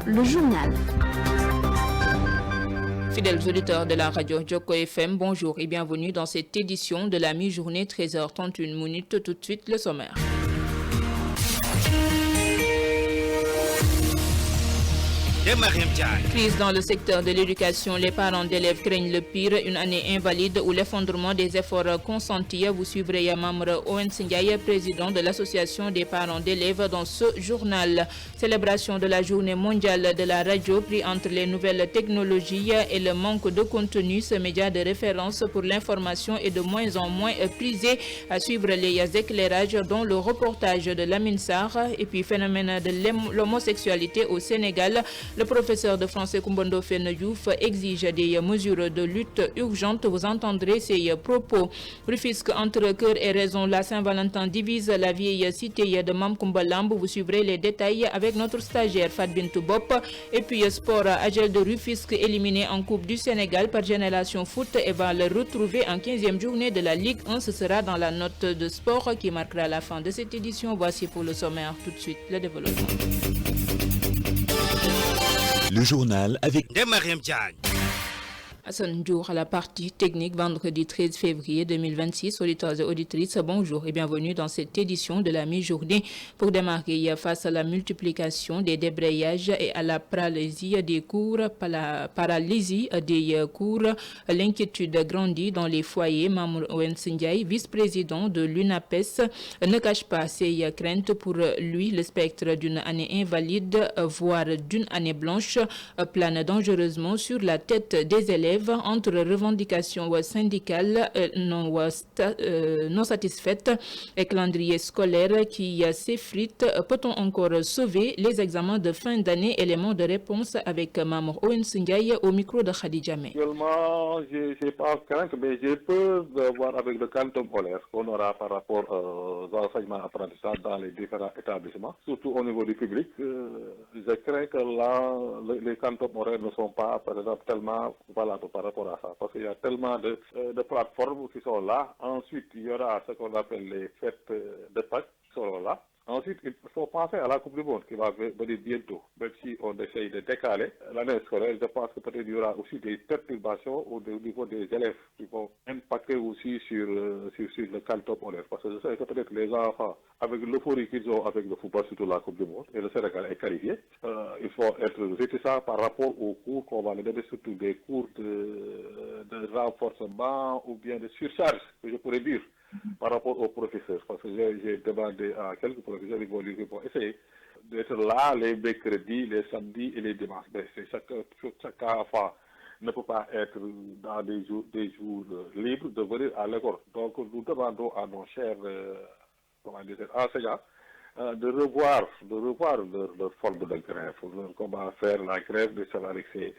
le journal. Fidèles auditeurs de la radio Joko FM, bonjour et bienvenue dans cette édition de la mi-journée 13h31. Tout de suite, le sommaire. Crise dans le secteur de l'éducation, les parents d'élèves craignent le pire, une année invalide ou l'effondrement des efforts consentis. Vous suivrez Yamamre Owen-Singaye, président de l'association des parents d'élèves dans ce journal. Célébration de la journée mondiale de la radio, pris entre les nouvelles technologies et le manque de contenu. Ce média de référence pour l'information est de moins en moins prisé. À suivre les éclairages dont le reportage de Lamine Sarr. Et puis phénomène de l'homosexualité au Sénégal. Le professeur de français Koumbondo Fenedjouf exige des mesures de lutte urgentes. Vous entendrez ses propos. Rufisque entre cœur et raison, la Saint-Valentin divise la vieille cité de Mamkoumbalamb. Vous suivrez les détails avec notre stagiaire Fadbintou Bop. Et puis sport, Agel de Rufisque éliminé en Coupe du Sénégal par Génération Foot et va le retrouver en 15e journée de la Ligue 1. Ce sera dans la note de sport qui marquera la fin de cette édition. Voici pour le sommaire tout de suite le développement. Le journal avec Mariam Diagne. Hassan Diour à la partie technique, vendredi 13 février 2026. Auditeurs et auditrices, bonjour et bienvenue dans cette édition de la mi-journée. Pour démarrer face à la multiplication des débrayages et à la paralysie des cours, l'inquiétude grandit dans les foyers. Mamour Owen-Singaye, vice-président de l'UNAPES, ne cache pas ses craintes. Pour lui, le spectre d'une année invalide, voire d'une année blanche, plane dangereusement sur la tête des élèves. Entre revendications syndicales non satisfaites et calendrier scolaire qui s'effrite, peut-on encore sauver les examens de fin d'année? Élément de réponse avec Mamour Owen-Singaye au micro de Khadija May. Actuellement, je n'ai pas crainte, mais j'ai peur de voir avec le quantum horaire qu'on aura par rapport aux enseignements apprentissages dans les différents établissements, surtout au niveau du public. Je crains que là, les quantum horaires ne sont pas, par exemple, tellement valables par rapport à ça, parce qu'il y a tellement de plateformes qui sont là. Ensuite, il y aura ce qu'on appelle les fêtes de Pâques qui seront là. Ensuite, il faut penser à la Coupe du Monde qui va venir bientôt. Même si on essaye de décaler l'année scolaire, je pense que peut-être il y aura aussi des perturbations au niveau des élèves qui vont impacter aussi sur le quantum horaire. Parce que je sais que peut-être les enfants, avec l'euphorie qu'ils ont avec le football, surtout la Coupe du Monde, et le Sénégal est qualifié, il faut être réticent par rapport aux cours qu'on va leur donner, surtout des cours de renforcement ou bien de surcharge, que je pourrais dire, par rapport aux professeurs. Parce que j'ai demandé à quelques professeurs, ils vont essayer d'être là les mercredis, les samedis et les dimanches. Mais chaque enfant ne peut pas être dans des jours libres de venir à l'école. Donc nous demandons à nos chers enseignants de revoir leur forme de grève, comment faire la grève de avec ces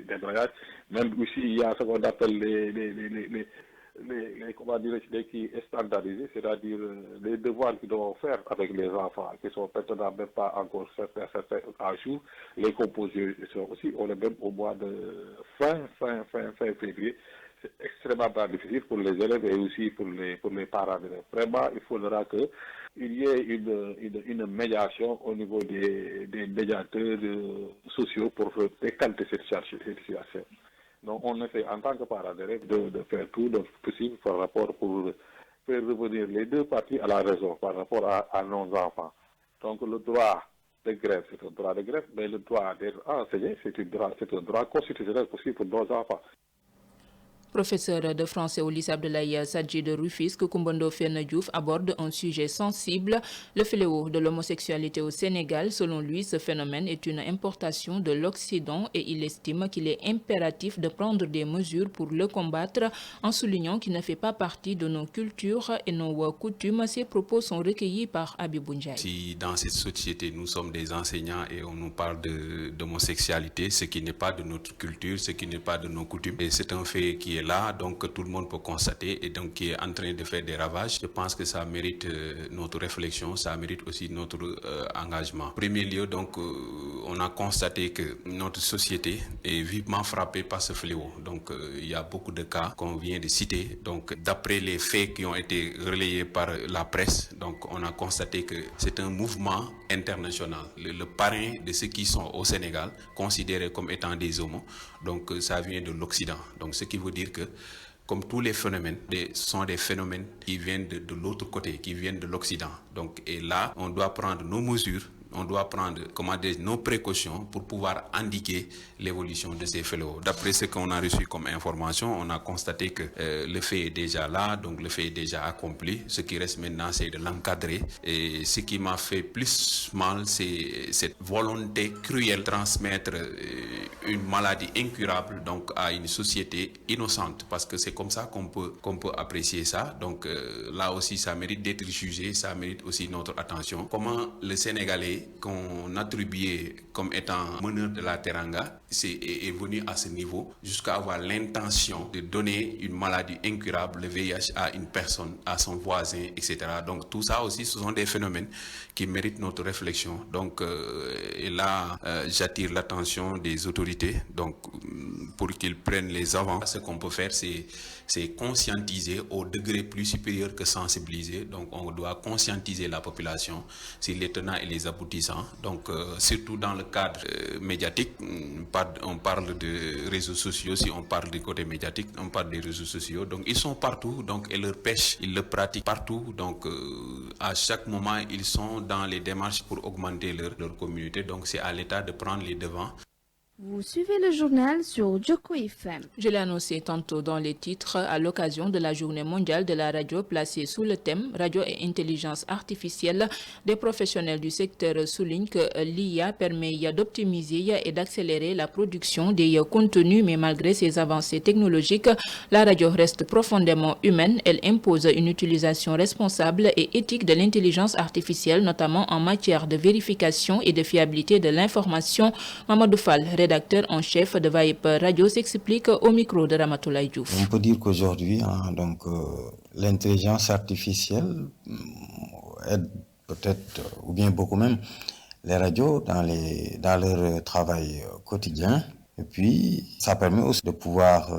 débrayages. Même aussi, il y a ce qu'on appelle les qui est standardisé, c'est-à-dire les devoirs qu'ils doivent faire avec les enfants, qui sont maintenant même pas encore certains à jour. Les composés sont aussi, on est même au mois de fin février. C'est extrêmement difficile pour les élèves et aussi pour les parents d'élèves. Vraiment, il faudra qu'il y ait une médiation au niveau des médiateurs sociaux pour décanter cette situation. Donc, on essaie en tant que parents d'élèves de faire tout le possible par rapport pour faire revenir les deux parties à la raison par rapport à nos enfants. Donc, le droit de grève, c'est un droit de grève, mais le droit d'être enseigné, c'est un droit constitutionnel aussi pour nos enfants. Professeur de français au lycée Abdoulaye Sadji de Rufisque, Koumbondo Fenedjouf aborde un sujet sensible, le fléau de l'homosexualité au Sénégal. Selon lui, ce phénomène est une importation de l'Occident et il estime qu'il est impératif de prendre des mesures pour le combattre, en soulignant qu'il ne fait pas partie de nos cultures et nos coutumes. Ces propos sont recueillis par Abibou Ndiaye. Si dans cette société, nous sommes des enseignants et on nous parle d'homosexualité, ce qui n'est pas de notre culture, ce qui n'est pas de nos coutumes, et c'est un fait qui est là, donc tout le monde peut constater et donc qui est en train de faire des ravages. Je pense que ça mérite notre réflexion, ça mérite aussi notre engagement. En premier lieu, donc, on a constaté que notre société est vivement frappée par ce fléau. Donc, il y a beaucoup de cas qu'on vient de citer. Donc, d'après les faits qui ont été relayés par la presse, donc, on a constaté que c'est un mouvement international, le parrain de ceux qui sont au Sénégal, considérés comme étant des homos, donc ça vient de l'Occident. Donc ce qui veut dire que, comme tous les phénomènes, ce sont des phénomènes qui viennent de l'autre côté, qui viennent de l'Occident. Donc, et là, on doit prendre nos mesures, on doit prendre nos précautions pour pouvoir indiquer l'évolution de ces fléaux. D'après ce qu'on a reçu comme information, on a constaté que le fait est déjà là, donc le fait est déjà accompli. Ce qui reste maintenant, c'est de l'encadrer. Et ce qui m'a fait plus mal, c'est cette volonté cruelle de transmettre une maladie incurable donc à une société innocente, parce que c'est comme ça qu'on peut apprécier ça. Donc là aussi, ça mérite d'être jugé, ça mérite aussi notre attention. Comment le Sénégalais qu'on attribuait comme étant meneur de la Teranga est venu à ce niveau jusqu'à avoir l'intention de donner une maladie incurable, le VIH, à une personne, à son voisin, etc. Donc tout ça aussi, ce sont des phénomènes qui méritent notre réflexion. Donc et là, j'attire l'attention des autorités donc, pour qu'ils prennent les avants. Ce qu'on peut faire, c'est conscientiser au degré plus supérieur que sensibiliser. Donc on doit conscientiser la population sur les tenants et les aboutissants. Donc surtout dans le cadre médiatique, on parle de réseaux sociaux. Si on parle du côté médiatique, on parle des réseaux sociaux. Donc ils sont partout, donc et leur pêche, ils le pratiquent partout. Donc à chaque moment, ils sont dans les démarches pour augmenter leur communauté. Donc c'est à l'État de prendre les devants. Vous suivez le journal sur Joko FM. Je l'ai annoncé tantôt dans les titres à l'occasion de la journée mondiale de la radio placée sous le thème Radio et intelligence artificielle. Des professionnels du secteur soulignent que l'IA permet d'optimiser et d'accélérer la production des contenus, mais malgré ces avancées technologiques, la radio reste profondément humaine. Elle impose une utilisation responsable et éthique de l'intelligence artificielle, notamment en matière de vérification et de fiabilité de l'information. Mamadou Fall, rédacteur en chef de Vibe Radio, s'explique au micro de Ramatoulaye Diouf. On peut dire qu'aujourd'hui, l'intelligence artificielle aide peut-être, ou bien beaucoup même, les radios dans leur travail quotidien. Et puis, ça permet aussi de pouvoir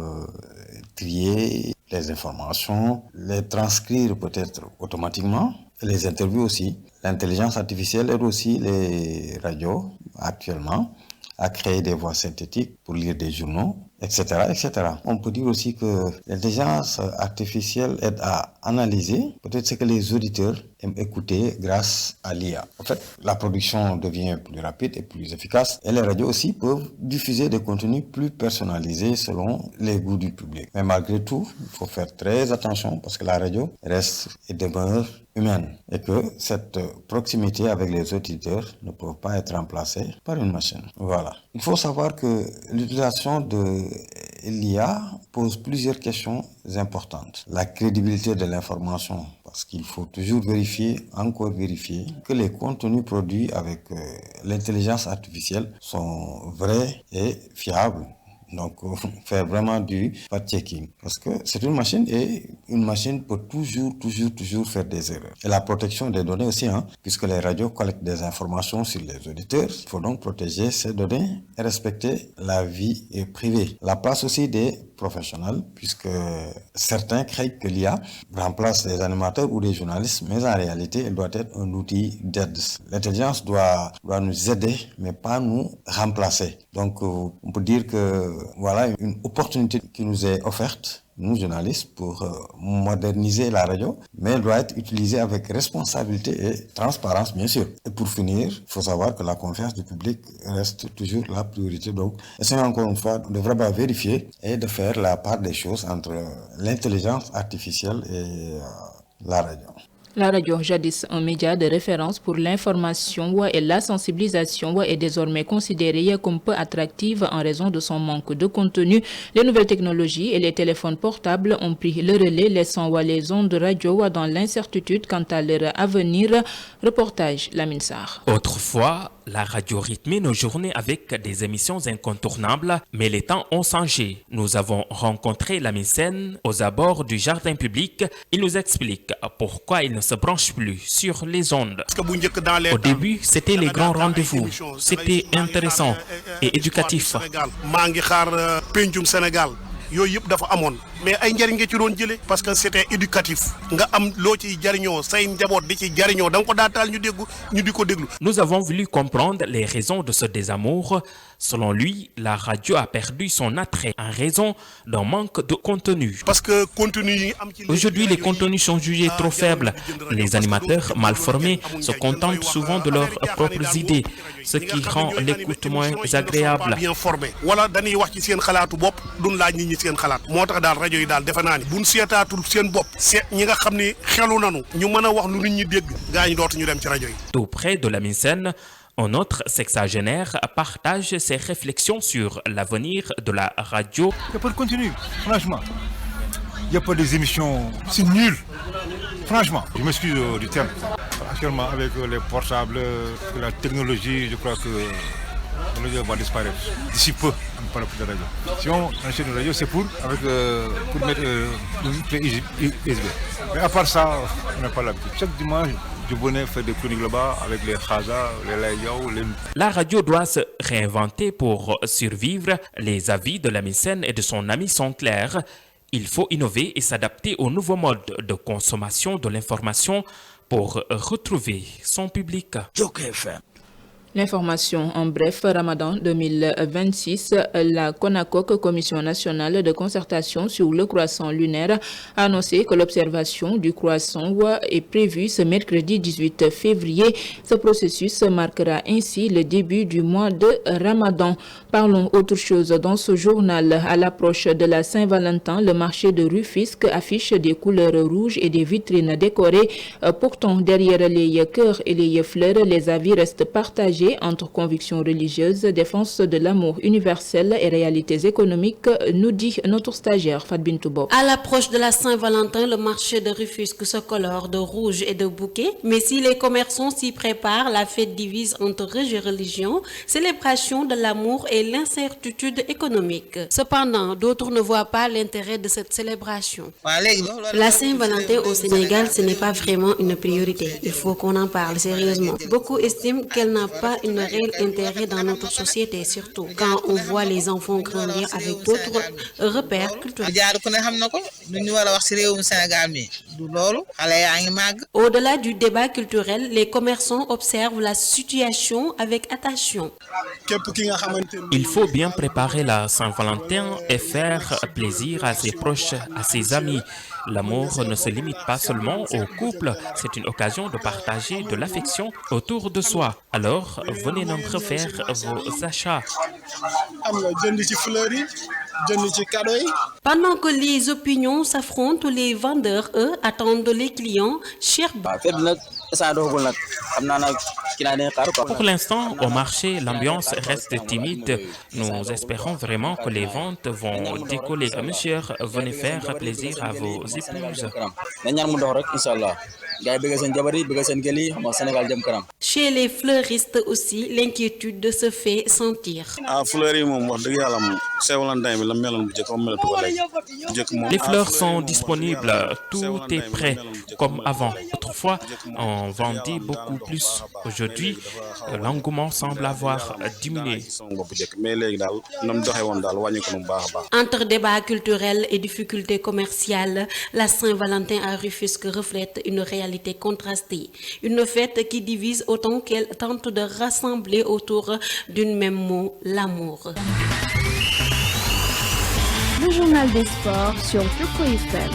trier les informations, les transcrire peut-être automatiquement, et les interviews aussi. L'intelligence artificielle aide aussi les radios actuellement à créer des voix synthétiques pour lire des journaux, etc., etc. On peut dire aussi que l'intelligence artificielle aide à analyser peut-être ce que les auditeurs aiment écouter grâce à l'IA. En fait, la production devient plus rapide et plus efficace et les radios aussi peuvent diffuser des contenus plus personnalisés selon les goûts du public. Mais malgré tout, il faut faire très attention parce que la radio reste et demeure humaine et que cette proximité avec les auditeurs ne peut pas être remplacée par une machine. Voilà. Il faut savoir que l'utilisation de l'IA pose plusieurs questions importantes. La crédibilité de l'information, parce qu'il faut toujours vérifier, encore vérifier, que les contenus produits avec l'intelligence artificielle sont vrais et fiables. Donc, faire vraiment du fact-checking. Parce que c'est une machine et une machine peut toujours faire des erreurs. Et la protection des données aussi, puisque les radios collectent des informations sur les auditeurs. Il faut donc protéger ces données et respecter la vie privée. La place aussi des professionnels, puisque certains craignent que l'IA remplace les animateurs ou les journalistes, mais en réalité, elle doit être un outil d'aide. L'intelligence doit nous aider, mais pas nous remplacer. Donc, on peut dire que voilà une opportunité qui nous est offerte, nous journalistes, pour moderniser la radio, mais elle doit être utilisée avec responsabilité et transparence, bien sûr. Et pour finir, il faut savoir que la confiance du public reste toujours la priorité. Donc, essayons encore une fois de vraiment vérifier et de faire la part des choses entre l'intelligence artificielle et la radio. La radio, jadis un média de référence pour l'information et la sensibilisation, est désormais considérée comme peu attractive en raison de son manque de contenu. Les nouvelles technologies et les téléphones portables ont pris le relais, laissant les ondes radio dans l'incertitude quant à leur avenir. Reportage Lamine Sarr. Autrefois, la radio rythmait nos journées avec des émissions incontournables, mais les temps ont changé. Nous avons rencontré Lamine Sène aux abords du jardin public. Il nous explique pourquoi il ne se branche plus sur les ondes. Au début, c'était les grands rendez-vous. C'était intéressant et éducatif. yooyu yëpp dafa amoon mais ay njëriñ nga ci doon jëlee parce que c'était éducatif nga am loo ciy jariñoo say njaboot di ci jariñoo da nga ko daataal ñu di ko déglu. Nous avons voulu comprendre les raisons de ce désamour. Selon lui, la radio a perdu son attrait en raison d'un manque de contenu. Parce que contenu aujourd'hui, les contenus sont jugés trop faibles. Les animateurs mal formés se contentent souvent de leurs propres idées, ce qui rend l'écoute moins agréable. Bien formé wala dañuy wax ci seen xalaatu bopp duñ laaj nit ñi seen xalaat moo tax daal rajo yi daal defe naa ni buñ seetaatul seen bopp seet ñi nga xam ne xelu nanu ñu mën a wax lu nit ñi dégg gaa ñi dootuñu dem ci rajo yi. Tout près de la Mine-Sène, un autre sexagénaire partage ses réflexions sur l'avenir de la radio. Il n'y a pas de contenu, franchement. Il n'y a pas des émissions, c'est nul. Franchement, je m'excuse du terme. Actuellement, avec les portables, la technologie, je crois que la radio va disparaître. D'ici peu, on ne parle plus de radio. Si on achète une radio, c'est pour mettre une clé USB. Mais à part ça, on n'a pas l'habitude. Chaque dimanche, je venais faire des chroniques là-bas avec les Khaza, les Laïaou, les... La radio doit se réinventer pour survivre. Les avis de la Mine-Sène et de son ami sont clairs. Il faut innover et s'adapter aux nouveaux modes de consommation de l'information pour retrouver son public. L'information en bref, Ramadan 2026, la CONACOC, Commission nationale de concertation sur le croissant lunaire, a annoncé que l'observation du croissant est prévue ce mercredi 18 février. Ce processus marquera ainsi le début du mois de Ramadan. Parlons autre chose dans ce journal. À l'approche de la Saint-Valentin, le marché de Rufisque affiche des couleurs rouges et des vitrines décorées. Pourtant, derrière les cœurs et les fleurs, les avis restent partagés entre convictions religieuses, défense de l'amour universel et réalités économiques, nous dit notre stagiaire Fadbin Toubo. À l'approche de la Saint-Valentin, le marché de Rufisque se colore de rouge et de bouquets. Mais si les commerçants s'y préparent, la fête divise entre religion, célébration de l'amour et l'incertitude économique. Cependant, d'autres ne voient pas l'intérêt de cette célébration. La Saint-Valentin au Sénégal, ce n'est pas vraiment une priorité. Il faut qu'on en parle sérieusement. Beaucoup estiment qu'elle n'a pas un réel intérêt dans notre société, surtout quand on voit les enfants grandir avec d'autres repères culturels. Au-delà du débat culturel, les commerçants observent la situation avec attention. Il faut bien préparer la Saint-Valentin et faire plaisir à ses proches, à ses amis. L'amour ne se limite pas seulement au couple, c'est une occasion de partager de l'affection autour de soi. Alors, venez nombreux faire vos achats. Pendant que les opinions s'affrontent, les vendeurs, eux, attendent les clients. Pour l'instant, au marché, l'ambiance reste timide. Nous espérons vraiment que les ventes vont décoller. Monsieur, venez faire plaisir à vos épouses. Chez les fleuristes aussi, l'inquiétude se fait sentir. Les fleurs sont disponibles, tout est prêt comme avant. Autrefois, on vendait beaucoup plus. Aujourd'hui, l'engouement semble avoir diminué. Entre débats culturels et difficultés commerciales, la Saint-Valentin à Rufisque reflète une réalité contrastée. Une fête qui divise autant qu'elle tente de rassembler autour d'un même mot, l'amour. Le journal des sports sur Joko FM.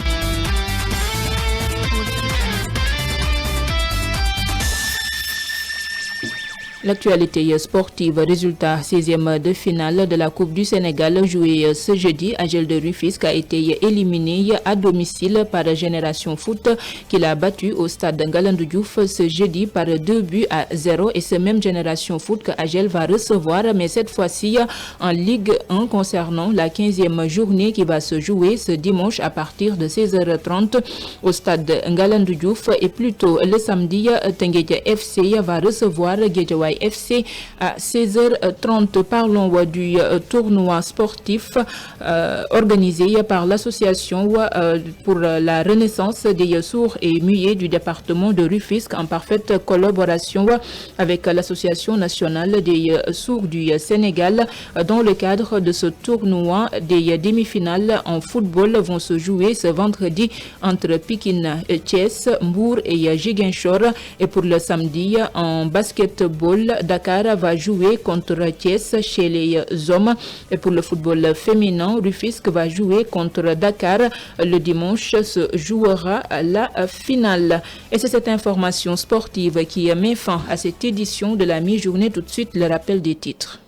L'actualité sportive, résultat 16e de finale de la Coupe du Sénégal jouée ce jeudi. AGEL de Rufisque a été éliminé à domicile par Génération Foot qui l'a battu au stade Ngalandou Diouf ce jeudi par 2-0 et ce même Génération Foot que AGEL va recevoir, mais cette fois-ci en Ligue 1 concernant la 15e journée qui va se jouer ce dimanche à partir de 16h30 au stade Ngalandou Diouf et plutôt le samedi, Teungueth FC va recevoir Guédiawaye Guédiawaye FC à 16h30. Parlons du tournoi sportif organisé par l'association pour la renaissance des sourds et muets du département de Rufisque en parfaite collaboration avec l'association nationale des sourds du Sénégal. Dans le cadre de ce tournoi, des demi-finales en football vont se jouer ce vendredi entre Pikine, Thiès, Mbour et Ziguinchor. Et pour le samedi, en basketball, Dakar va jouer contre Thiès chez les hommes. Et pour le football féminin, Rufisque va jouer contre Dakar. Le dimanche se jouera la finale. Et c'est cette information sportive qui met fin à cette édition de la mi-journée. Tout de suite, le rappel des titres.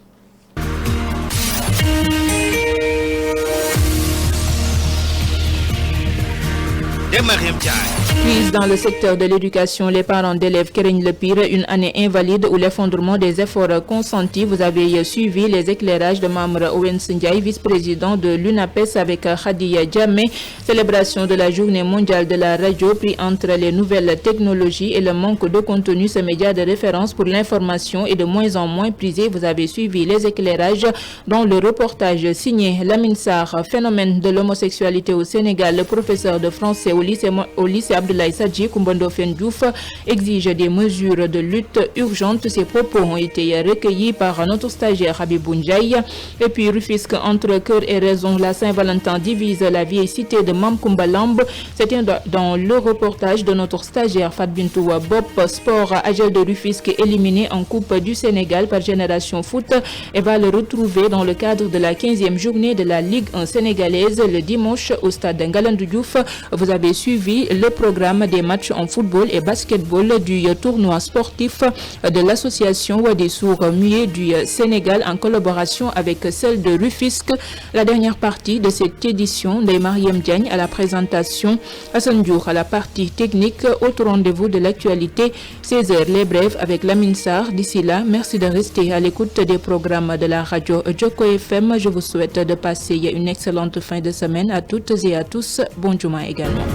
Crise dans le secteur de l'éducation, les parents d'élèves craignent le pire, une année invalide ou l'effondrement des efforts consentis. Vous avez suivi les éclairages de Mamre Owensndiaye, vice-président de l'UNAPES avec Khadija Djamé. Célébration de la journée mondiale de la radio, pris entre les nouvelles technologies et le manque de contenu, ce média de référence pour l'information est de moins en moins prisé. Vous avez suivi les éclairages dans le reportage signé Lamine Sarr. Phénomène de l'homosexualité au Sénégal, le professeur de français au lycée Abdoulaye Sadji Koumbando Diouf exige des mesures de lutte urgentes. Ces propos ont été recueillis par notre stagiaire Habibou Ndiaye. Et puis Rufisque, entre cœur et raison, la Saint-Valentin divise la vieille cité de Mamkoumbalamb. C'était dans le reportage de notre stagiaire Fadbintou Bob. Sport, Agel de Rufisque éliminé en Coupe du Sénégal par Génération Foot et va le retrouver dans le cadre de la 15e journée de la Ligue 1 sénégalaise le dimanche au stade Ngalandou Diouf. Vous avez suivi le programme des matchs en football et basketball du tournoi sportif de l'association des sourds muets du Sénégal en collaboration avec celle de Rufisque. La dernière partie de cette édition de Mariam Diagne à la présentation, Hassan Diour à la partie technique. Autre rendez-vous de l'actualité, 16h les brèves avec Lamine Sarr. D'ici là, merci de rester à l'écoute des programmes de la radio Joko FM. Je vous souhaite de passer une excellente fin de semaine à toutes et à tous. Bon Juma également.